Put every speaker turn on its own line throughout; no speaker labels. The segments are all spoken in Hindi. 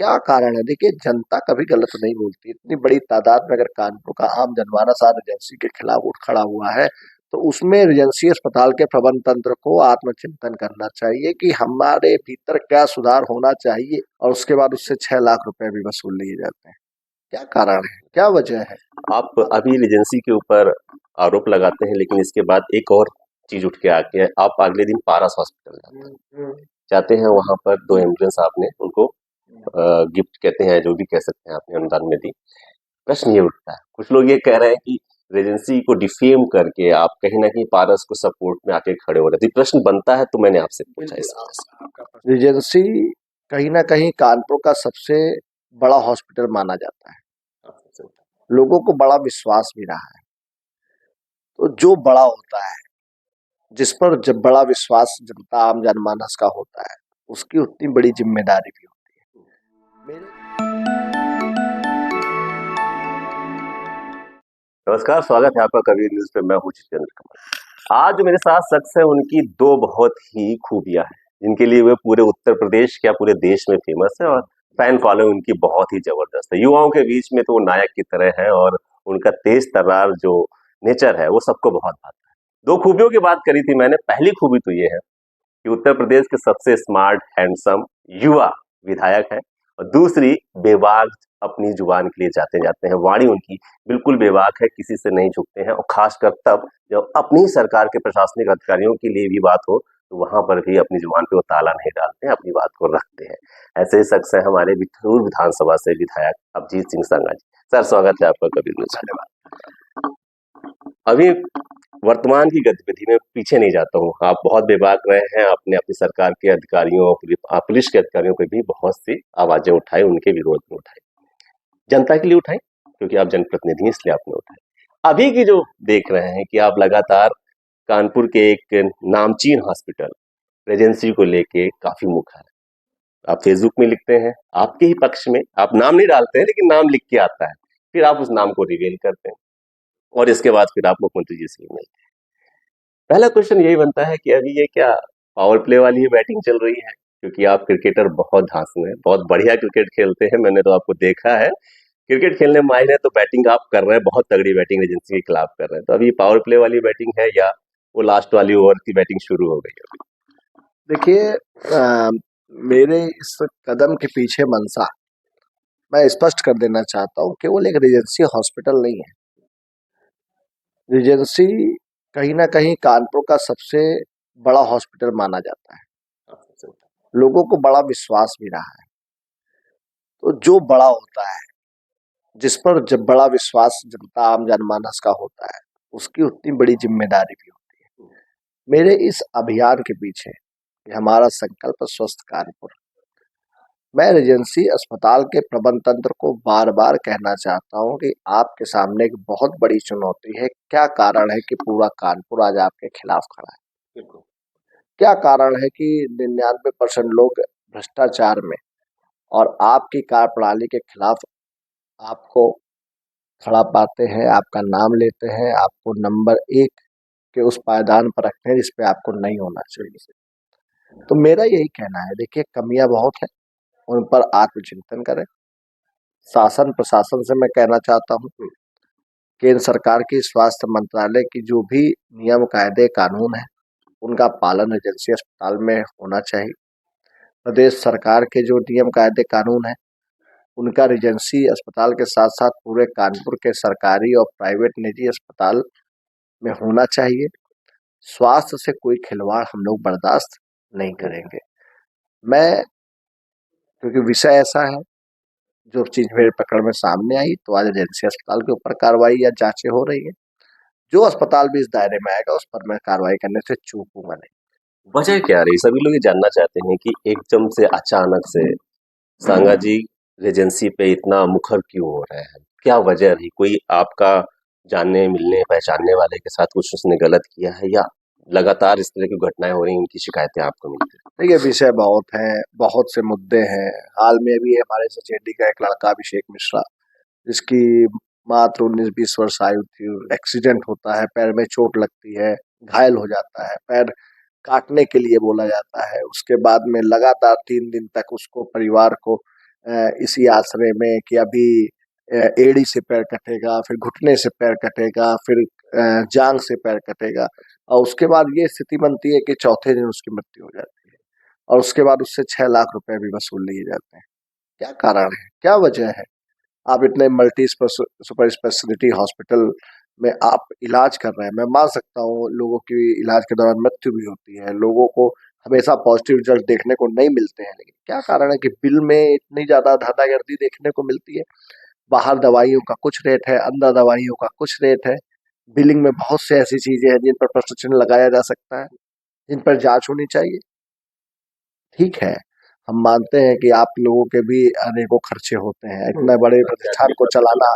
क्या कारण है? देखिए, जनता कभी गलत नहीं बोलती। इतनी बड़ी तादाद में अगर कानपुर का आम जनमानस आज एजेंसी के खिलाफ उठ खड़ा हुआ है, तो उसमें एजेंसी अस्पताल के प्रबंध तंत्र को आत्मचिंतन करना चाहिए कि हमारे भीतर क्या सुधार होना चाहिए, और उसके बाद उससे 6 लाख रुपए भी वसूल लिए जाते हैं। क्या कारण है? क्या वजह है?
आप अभी एजेंसी के ऊपर आरोप लगाते हैं, लेकिन इसके बाद एक और चीज उठ के आके है, आप अगले दिन पारस हॉस्पिटल जाते हैं। वहां पर 2 एम्बुलेंस आपने उनको गिफ्ट कहते हैं, जो भी कह सकते हैं, आपने अनुदान में दी। प्रश्न ये उठता है, कुछ लोग ये कह रहे हैं कि एजेंसी को डिफेम करके आप कहीं ना कहीं पारस को सपोर्ट में आके खड़े हो रहे थे। प्रश्न बनता है, तो मैंने आपसे पूछा
बिल्कुल,
इस वजह से।
एजेंसी कहीं ना कहीं कानपुर का सबसे बड़ा हॉस्पिटल माना जाता है। लोगों को बड़ा विश्वास भी रहा है। तो जो बड़ा होता है, जिस पर जब बड़ा विश्वास जनता आम जनमानस का होता है, उसकी उतनी बड़ी जिम्मेदारी भी होती है।
नमस्कार, स्वागत है आपका कबीर न्यूज पे। मैं हूँ जितेंद्र कमल। आज जो मेरे साथ शख्स है, उनकी दो बहुत ही खूबियां हैं, जिनके लिए वे पूरे उत्तर प्रदेश क्या पूरे देश में फेमस है, और फैन फॉलोइंग उनकी बहुत ही जबरदस्त है। युवाओं के बीच में तो वो नायक की तरह है, और उनका तेज तर्रार जो नेचर है वो सबको बहुत भाता है। दो खूबियों की बात करी थी मैंने। पहली खूबी तो ये है कि उत्तर प्रदेश के सबसे स्मार्ट, हैंडसम युवा विधायक है, और दूसरी बेबाक अपनी जुबान के लिए जाते जाते हैं। वाणी उनकी बिल्कुल बेबाक है, किसी से नहीं झुकते हैं, और खासकर तब जब अपनी ही सरकार के प्रशासनिक अधिकारियों के लिए भी बात हो, तो वहां पर भी अपनी जुबान पे वो ताला नहीं डालते हैं, अपनी बात को रखते हैं। ऐसे ही शख्स है हमारे बिठूर विधानसभा से विधायक अभिजीत सिंह संघा जी। सर, स्वागत है आपका कबीर न्यूज में। अभी वर्तमान की गतिविधि में पीछे नहीं जाता हूँ, आप बहुत बेबाक रहे हैं। आपने अपनी सरकार के अधिकारियों और पुलिस के अधिकारियों पर भी बहुत सी आवाजें उठाई, उनके विरोध में उठाई, जनता के लिए उठाई, क्योंकि आप जनप्रतिनिधि हैं, इसलिए आपने उठाई। अभी की जो देख रहे हैं कि आप लगातार कानपुर के एक नामचीन हॉस्पिटल एजेंसी को लेके काफी मुखर है। आप फेसबुक में लिखते हैं, आपके ही पक्ष में, आप नाम नहीं डालते हैं लेकिन नाम लिख के आता है, फिर आप उस नाम को रिवील करते हैं, और इसके बाद फिर आप मुख्यमंत्री जी से मिलते हैं। पहला क्वेश्चन यही बनता है कि अभी ये क्या पावर प्ले वाली ही बैटिंग चल रही है? क्योंकि आप क्रिकेटर बहुत धांसू हैं, बहुत बढ़िया क्रिकेट खेलते हैं, मैंने तो आपको देखा है। क्रिकेट खेलने में माहिर है, तो बैटिंग आप कर रहे हैं, बहुत तगड़ी बैटिंग एजेंसी के खिलाफ कर रहे हैं। तो अभी पावर प्ले वाली बैटिंग है, या वो लास्ट वाली ओवर की बैटिंग शुरू हो गई है?
देखिए, मेरे इस कदम के पीछे मंशा मैं स्पष्ट कर देना चाहता हूँ, केवल एक रेजेंसी हॉस्पिटल नहीं है। रेजेंसी कहीं ना कहीं कानपुर का सबसे बड़ा हॉस्पिटल माना जाता है। लोगों को बड़ा विश्वास भी रहा है। तो जो बड़ा होता है, जिस पर जब बड़ा विश्वास जनता आम जनमानस का होता है, उसकी उतनी बड़ी जिम्मेदारी भी होती है। मेरे इस अभियान के पीछे ये हमारा संकल्प स्वस्थ कानपुर। मैं रेजेंसी अस्पताल के प्रबंध तंत्र को बार बार कहना चाहता हूं कि आपके सामने एक बहुत बड़ी चुनौती है। क्या कारण है कि पूरा कानपुर आज आपके खिलाफ खड़ा है? क्या कारण है कि 99% लोग भ्रष्टाचार में और आपकी कार्यप्रणाली के खिलाफ आपको खड़ा पाते हैं, आपका नाम लेते हैं, आपको नंबर 1 के उस पायदान पर रखते हैं जिस पे आपको नहीं होना चाहिए। तो मेरा यही कहना है, देखिए, कमियां बहुत है, उन पर आत्मचिंतन करें। शासन प्रशासन से मैं कहना चाहता हूँ, केंद्र सरकार की स्वास्थ्य मंत्रालय की जो भी नियम कायदे कानून है, उनका पालन एजेंसी अस्पताल में होना चाहिए। प्रदेश सरकार के जो नियम कायदे कानून है, उनका रेजेंसी अस्पताल के साथ साथ पूरे कानपुर के सरकारी और प्राइवेट निजी अस्पताल में होना चाहिए। स्वास्थ्य से कोई खिलवाड़ हम लोग बर्दाश्त नहीं करेंगे। मैं, क्योंकि विषय ऐसा है, जो चीज मेरे पकड़ में सामने आई, तो आज एजेंसी अस्पताल के ऊपर कार्रवाई या जांचें हो रही है। जो अस्पताल भी इस दायरे में आएगा, उस पर मैं कार्रवाई करने से चूकूंगा नहीं।
वजह क्या रही? सभी लोग ये जानना चाहते हैं कि एकदम से अचानक से सांगा जी एजेंसी पे इतना मुखर क्यों हो रहे हैं? क्या वजह रही? कोई आपका जानने मिलने पहचानने वाले के साथ कुछ उसने गलत किया है, या लगातार इस तरह की घटनाएं हो रही हैं, उनकी शिकायतें आपको मिलती हैं?
देखिए, विषय बहुत हैं, बहुत से मुद्दे हैं। हाल में भी हमारे सचेंडी का एक लड़का अभिषेक मिश्रा, जिसकी मात्र 19-20 वर्ष आयु थी, एक्सीडेंट होता है, पैर में चोट लगती है, घायल हो जाता है, पैर काटने के लिए बोला जाता है। उसके बाद में लगातार 3 दिन तक उसको, परिवार को इसी आसरे में कि अभी एड़ी से पैर कटेगा, फिर घुटने से पैर कटेगा, फिर जांग से पैर कटेगा, और उसके बाद ये स्थिति बनती है कि चौथे दिन उसकी मृत्यु हो जाती है, और उसके बाद उससे 6 लाख रुपए भी वसूल लिए जाते हैं। क्या कारण है, क्या वजह है? आप इतने मल्टी सुपर स्पेशलिटी हॉस्पिटल में आप इलाज कर रहे हैं, मैं मान सकता हूँ लोगों की इलाज के दौरान मृत्यु भी होती है, लोगों को हमेशा पॉजिटिव रिजल्ट देखने को नहीं मिलते हैं, लेकिन क्या कारण है कि बिल में इतनी ज्यादा धांधागर्दी देखने को मिलती है? बाहर दवाइयों का कुछ रेट है, अंदर दवाइयों का कुछ रेट है। बिलिंग में बहुत से ऐसी चीजें हैं जिन पर प्रश्न चिन्ह लगाया जा सकता है, जिन पर जांच होनी चाहिए। ठीक है, हम मानते हैं कि आप लोगों के भी अनेकों खर्चे होते हैं, इतने बड़े प्रतिष्ठान को चलाना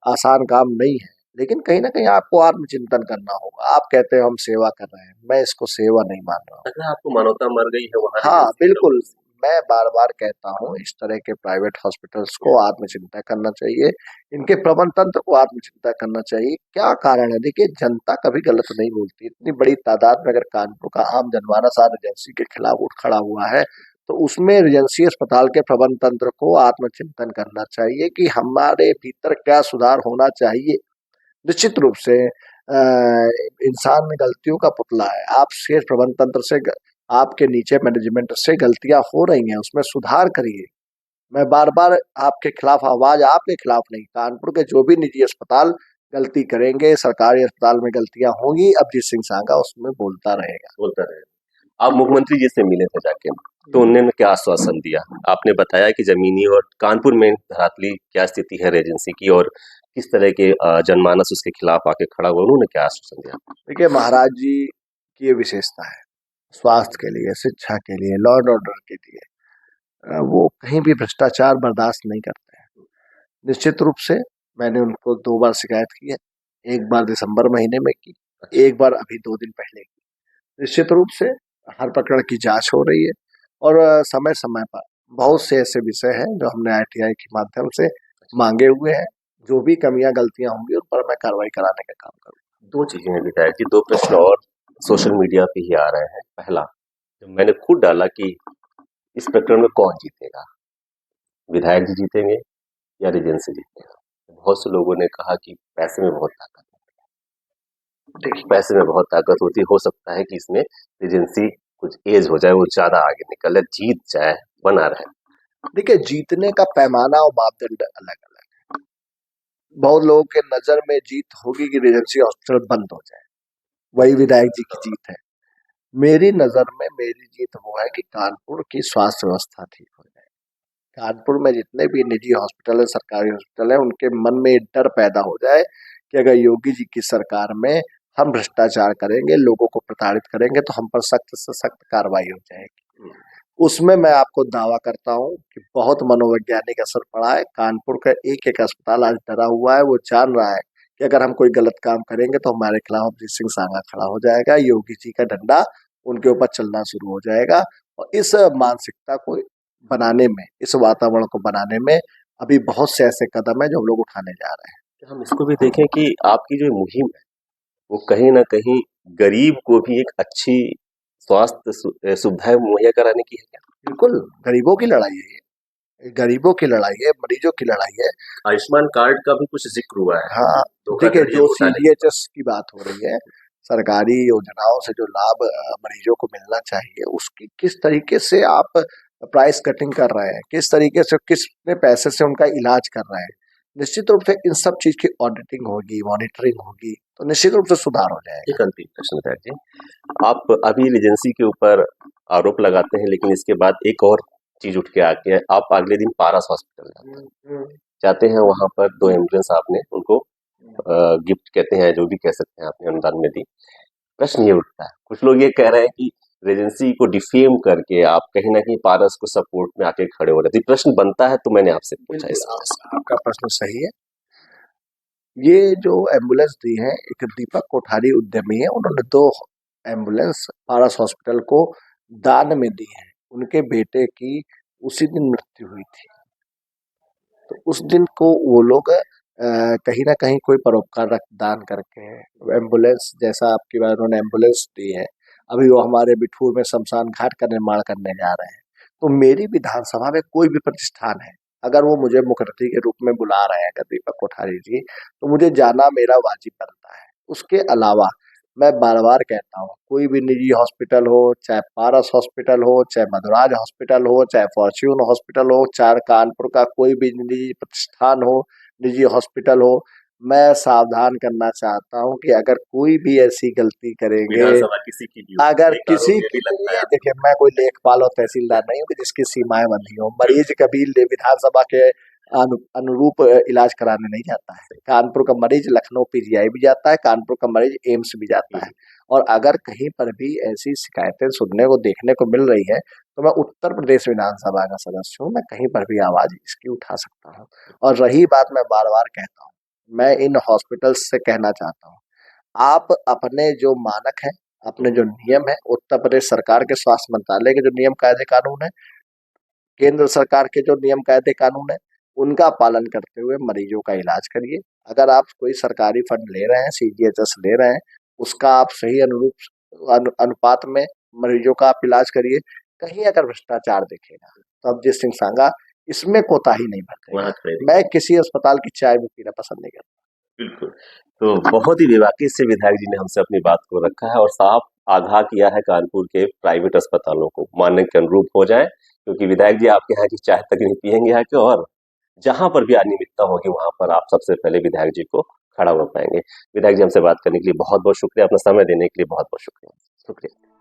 आसान काम नहीं है, लेकिन कहीं ना कहीं आपको आत्मचिंतन करना होगा। आप कहते हैं हम सेवा कर रहे हैं, मैं इसको सेवा नहीं मान रहा हूँ।
अगर आपको मानवता मर गई है वहाँ
हाँ
एजेंसी
बिल्कुल, मैं बार बार कहता हूँ इस तरह के प्राइवेट हॉस्पिटल्स को आत्मचिंता करना चाहिए, इनके प्रबंध तंत्र को आत्मचिंता करना चाहिए। क्या कारण है? देखिए, जनता कभी गलत नहीं बोलती। इतनी बड़ी तादाद में अगर कानपुर का आम जनमानस आज एजेंसी के खिलाफ उठ खड़ा हुआ है, तो उसमें रेजेंसी अस्पताल के प्रबंध तंत्र को आत्मचिंतन करना चाहिए कि हमारे भीतर क्या सुधार होना चाहिए। निश्चित रूप से इंसान गलतियों का पुतला है। आप शेष प्रबंध तंत्र से आपके नीचे मैनेजमेंट से गलतियां हो रही हैं, उसमें सुधार करिए। मैं बार बार आपके खिलाफ आवाज आपके खिलाफ नहीं, कानपुर के जो भी निजी अस्पताल गलती करेंगे, सरकारी अस्पताल में गलतियां होंगी, अभिजीत सिंह सांगा उसमें बोलता रहेगा।
बोलता रहे। आप मुख्यमंत्री जी से मिले थे जाके, तो उन्होंने क्या आश्वासन दिया? आपने बताया कि जमीनी और कानपुर में धरातली क्या स्थिति है एजेंसी की, और किस तरह के जनमानस उसके खिलाफ आके खड़ा हुआ, उन्होंने क्या आश्वासन दिया?
देखिए, महाराज जी की ये विशेषता है, स्वास्थ्य के लिए, शिक्षा के लिए, लॉ एंड ऑर्डर के लिए वो कहीं भी भ्रष्टाचार बर्दाश्त नहीं करते हैं। निश्चित रूप से मैंने उनको 2 बार शिकायत की है, एक बार दिसंबर महीने में की, एक बार अभी 2 दिन पहले की। निश्चित रूप से हर प्रकरण की जांच हो रही है, और समय समय पर बहुत से ऐसे विषय हैं जो हमने आईटीआई के माध्यम से मांगे हुए हैं। जो भी कमियां गलतियां होंगी उन पर मैं कार्रवाई कराने का काम करूंगा।
दो चीजें हैं विधायक जी, दो प्रश्न और सोशल मीडिया पे ही आ रहे हैं। पहला, जब मैंने खुद डाला कि इस प्रकरण में कौन जीतेगा, विधायक जी जीतेंगे या एजेंसी जीतेगा, बहुत से लोगों ने कहा कि पैसे में बहुत ताकत होती है। पैसे में बहुत ताकत होती है, हो सकता है कि इसमें एजेंसी कुछ एज हो जाए, वो ज्यादा आगे निकले, जीत जाए, बना रहे।
देखिए, जीतने का पैमाना और मापदंड अलग अलग है। बहुत लोगों के नजर में जीत होगी कि रेजेंसी हॉस्पिटल बंद हो जाए, वही विधायक जी की जीत है। मेरी नजर में मेरी जीत वो है कि कानपुर की स्वास्थ्य व्यवस्था ठीक हो जाए। कानपुर में जितने भी निजी हॉस्पिटल है, सरकारी हॉस्पिटल है, उनके मन में एक डर पैदा हो जाए कि अगर योगी जी की सरकार में हम भ्रष्टाचार करेंगे, लोगों को प्रताड़ित करेंगे, तो हम पर सख्त से सख्त कार्रवाई हो जाएगी। उसमें मैं आपको दावा करता हूं कि बहुत मनोवैज्ञानिक असर पड़ा है। कानपुर का एक एक अस्पताल आज डरा हुआ है, वो जान रहा है कि अगर हम कोई गलत काम करेंगे तो हमारे खिलाफ अभिजीत सिंह सांगा खड़ा हो जाएगा, योगी जी का डंडा उनके ऊपर चलना शुरू हो जाएगा। और इस मानसिकता को बनाने में, इस वातावरण को बनाने में अभी बहुत से ऐसे कदम है जो हम लोग उठाने जा रहे हैं।
हम इसको भी देखें कि आपकी जो मुहिम है वो कहीं ना कहीं गरीब को भी एक अच्छी स्वास्थ्य सुविधाएं मुहैया कराने की है क्या?
बिल्कुल, गरीबों की लड़ाई है ये, गरीबों की लड़ाई है, मरीजों की लड़ाई है।
आयुष्मान कार्ड का भी कुछ जिक्र हुआ है,
हाँ, देखिए,
धोखाधड़ी
जो
घोटाले की।
सीजीएचएस की बात हो रही है, सरकारी योजनाओं से जो लाभ मरीजों को मिलना चाहिए, उसकी किस तरीके से आप प्राइस कटिंग कर रहे हैं, किस तरीके से कितने पैसे से उनका इलाज कर रहे हैं, निश्चित रूप से इन सब चीज की ऑडिटिंग होगी, मॉनिटरिंग होगी, तो निश्चित रूप से सुधार हो जाएगा।
एक अंतिम प्रश्न विधायक जी, आप अभी एजेंसी के ऊपर आरोप लगाते हैं, लेकिन इसके बाद एक और चीज उठ के आती है, आप अगले दिन पारस हॉस्पिटल जाते हैं, वहां पर 2 एम्बुलेंस आपने उनको गिफ्ट कहते हैं, जो भी कह सकते हैं, आपने अनुदान में दी। प्रश्न ये उठता है, कुछ लोग ये कह रहे हैं कि रेजेंसी को डिफेम करके आप कहीं ना कहीं पारस को सपोर्ट में आके खड़े हो रहे थे। प्रश्न बनता है, तो मैंने आपसे पूछा इस वजह से।
आपका प्रश्न सही है। ये जो एम्बुलेंस दी है, एक दीपक कोठारी उद्यमी है, उन्होंने 2 एम्बुलेंस पारस हॉस्पिटल को दान में दी है। उनके बेटे की उसी दिन मृत्यु हुई थी, तो उस दिन को वो लोग कहीं ना कहीं कोई परोपकार रक्तदान करके एम्बुलेंस, जैसा आपकी बार उन्होंने एम्बुलेंस दी है, अभी वो हमारे बिठूर में शमशान घाट का निर्माण करने जा रहे हैं। तो मेरी विधानसभा में कोई भी प्रतिष्ठान है, अगर वो मुझे मुखर्जी के रूप में बुला रहे हैं, अगर दीपक कोठारी जी, तो मुझे जाना मेरा वाजिब बनता है। उसके अलावा मैं बार-बार कहता हूँ, कोई भी निजी हॉस्पिटल हो, चाहे पारस हॉस्पिटल हो, चाहे मधुराज हॉस्पिटल हो, चाहे फॉर्च्यून हॉस्पिटल हो, चाहे कानपुर का कोई भी निजी प्रतिष्ठान हो, निजी हॉस्पिटल हो, मैं सावधान करना चाहता हूँ कि अगर कोई भी ऐसी गलती करेंगे,
विधानसभा किसी की भी हो,
अगर
एक
किसी
आरोप
की
यदि लगता है
भी,
आपको।
देखिए मैं कोई लेखपाल और तहसीलदार नहीं हूँ कि जिसकी सीमाएं बंधी हों। मरीज कभी विधानसभा के अनुरूप इलाज कराने नहीं जाता है। कानपुर का मरीज लखनऊ पीजीआई भी जाता है, कानपुर का मरीज एम्स भी जाता है। और अगर कहीं पर भी ऐसी शिकायतें सुनने को देखने को मिल रही है, तो मैं उत्तर प्रदेश विधानसभा का सदस्य हूँ, मैं कहीं पर भी आवाज इसकी उठा सकता हूँ। और रही बात, मैं बार बार कहता हूँ, मैं इन हॉस्पिटल्स से कहना चाहता हूँ, आप अपने जो मानक है, अपने जो नियम है, उत्तर प्रदेश सरकार के स्वास्थ्य मंत्रालय के जो नियम कायदे कानून है, केंद्र सरकार के जो नियम कायदे कानून है, उनका पालन करते हुए मरीजों का इलाज करिए। अगर आप कोई सरकारी फंड ले रहे हैं, सीजीएचएस ले रहे हैं, उसका आप सही अनुपात में मरीजों का आप इलाज करिए। कहीं अगर भ्रष्टाचार दिखेगा, तो अब जिस सिंह सांगा इसमें कोताही नहीं
वहाँ
बरतेगा।
खड़े
मैं किसी अस्पताल की चाय भी पीना पसंद नहीं करता।
बिल्कुल। तो बहुत ही बेबाकी से विधायक जी ने हमसे अपनी बात को रखा है और साफ आगाह किया है कानपुर के प्राइवेट अस्पतालों को मानने के अनुरूप हो जाए, क्योंकि विधायक जी आपके यहाँ की चाय तक नहीं पियेंगे आके, और जहां पर भी अनियमितता होगी वहां पर आप सबसे पहले विधायक जी को खड़ा हो पाएंगे। विधायक जी हमसे बात करने के लिए बहुत बहुत शुक्रिया, अपना समय देने के लिए बहुत बहुत शुक्रिया। शुक्रिया।